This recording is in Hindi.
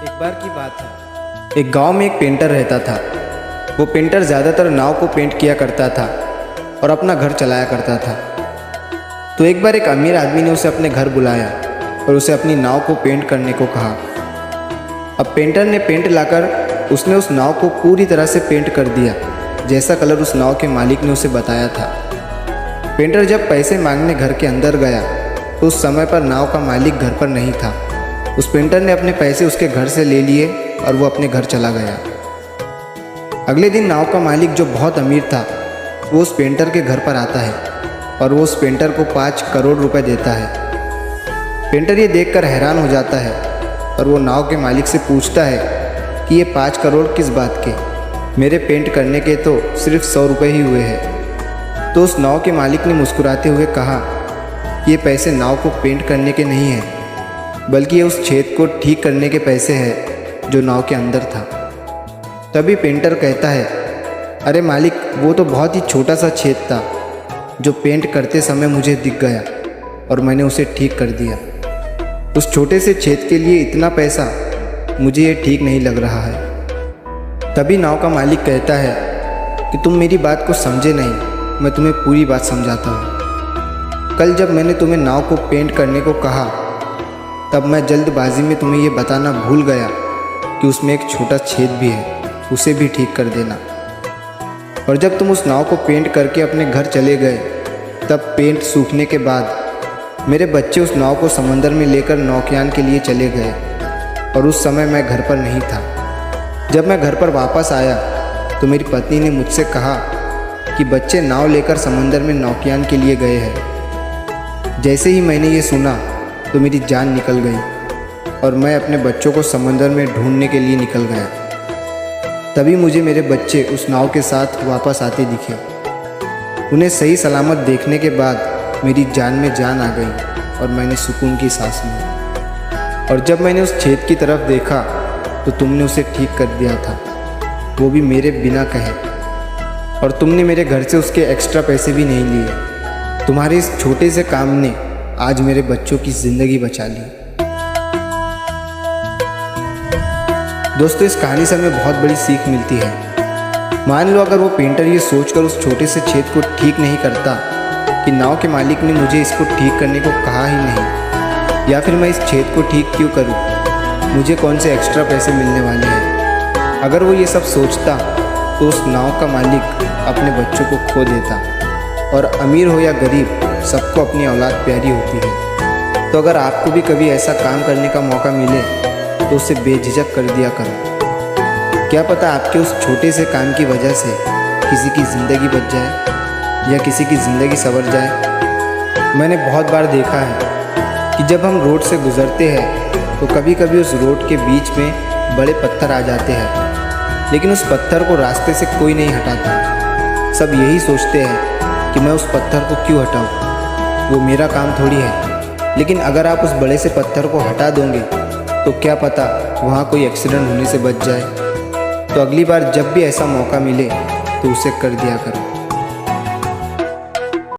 एक बार की बात है, एक गांव में एक पेंटर रहता था। वो पेंटर ज़्यादातर नाव को पेंट किया करता था और अपना घर चलाया करता था। तो एक बार एक अमीर आदमी ने उसे अपने घर बुलाया और उसे अपनी नाव को पेंट करने को कहा। अब पेंटर ने पेंट लाकर उसने उस नाव को पूरी तरह से पेंट कर दिया, जैसा कलर उस नाव के मालिक ने उसे बताया था। पेंटर जब पैसे मांगने घर के अंदर गया तो उस समय पर नाव का मालिक घर पर नहीं था। उस पेंटर ने अपने पैसे उसके घर से ले लिए और वो अपने घर चला गया। अगले दिन नाव का मालिक जो बहुत अमीर था वो उस पेंटर के घर पर आता है और वो उस पेंटर को 5 करोड़ रुपए देता है। पेंटर ये देखकर हैरान हो जाता है और वो नाव के मालिक से पूछता है कि ये 5 करोड़ किस बात के, मेरे पेंट करने के तो सिर्फ 100 रुपये ही हुए हैं। तो उस नाव के मालिक ने मुस्कुराते हुए कहा, ये पैसे नाव को पेंट करने के नहीं हैं, बल्कि ये उस छेद को ठीक करने के पैसे हैं जो नाव के अंदर था। तभी पेंटर कहता है, अरे मालिक, वो तो बहुत ही छोटा सा छेद था जो पेंट करते समय मुझे दिख गया और मैंने उसे ठीक कर दिया। उस छोटे से छेद के लिए इतना पैसा, मुझे ये ठीक नहीं लग रहा है। तभी नाव का मालिक कहता है कि तुम मेरी बात को समझे नहीं, मैं तुम्हें पूरी बात समझाता हूँ। कल जब मैंने तुम्हें नाव को पेंट करने को कहा तब मैं जल्दबाजी में तुम्हें ये बताना भूल गया कि उसमें एक छोटा छेद भी है, उसे भी ठीक कर देना। और जब तुम उस नाव को पेंट करके अपने घर चले गए तब पेंट सूखने के बाद मेरे बच्चे उस नाव को समंदर में लेकर नौकायन के लिए चले गए और उस समय मैं घर पर नहीं था। जब मैं घर पर वापस आया तो मेरी पत्नी ने मुझसे कहा कि बच्चे नाव लेकर समंदर में नौकायन के लिए गए हैं। जैसे ही मैंने ये सुना तो मेरी जान निकल गई और मैं अपने बच्चों को समंदर में ढूंढने के लिए निकल गया। तभी मुझे मेरे बच्चे उस नाव के साथ वापस आते दिखे। उन्हें सही सलामत देखने के बाद मेरी जान में जान आ गई और मैंने सुकून की सांस ली। और जब मैंने उस छेद की तरफ देखा तो तुमने उसे ठीक कर दिया था, वो भी मेरे बिना कहे, और तुमने मेरे घर से उसके एक्स्ट्रा पैसे भी नहीं लिए। तुम्हारे इस छोटे से काम ने आज मेरे बच्चों की ज़िंदगी बचा ली। दोस्तों, इस कहानी से हमें बहुत बड़ी सीख मिलती है। मान लो अगर वो पेंटर ये सोचकर उस छोटे से छेद को ठीक नहीं करता कि नाव के मालिक ने मुझे इसको ठीक करने को कहा ही नहीं, या फिर मैं इस छेद को ठीक क्यों करूं, मुझे कौन से एक्स्ट्रा पैसे मिलने वाले हैं। अगर वो ये सब सोचता तो उस नाव का मालिक अपने बच्चों को खो देता। और अमीर हो या गरीब, सबको अपनी औलाद प्यारी होती है। तो अगर आपको भी कभी ऐसा काम करने का मौका मिले तो उसे बेझिझक कर दिया करो। क्या पता आपके उस छोटे से काम की वजह से किसी की ज़िंदगी बच जाए या किसी की ज़िंदगी संवर जाए। मैंने बहुत बार देखा है कि जब हम रोड से गुज़रते हैं तो कभी कभी उस रोड के बीच में बड़े पत्थर आ जाते हैं, लेकिन उस पत्थर को रास्ते से कोई नहीं हटाता। सब यही सोचते हैं कि मैं उस पत्थर को क्यों हटाऊं, वो मेरा काम थोड़ी है। लेकिन अगर आप उस बड़े से पत्थर को हटा दोगे तो क्या पता वहाँ कोई एक्सीडेंट होने से बच जाए। तो अगली बार जब भी ऐसा मौका मिले तो उसे कर दिया करो।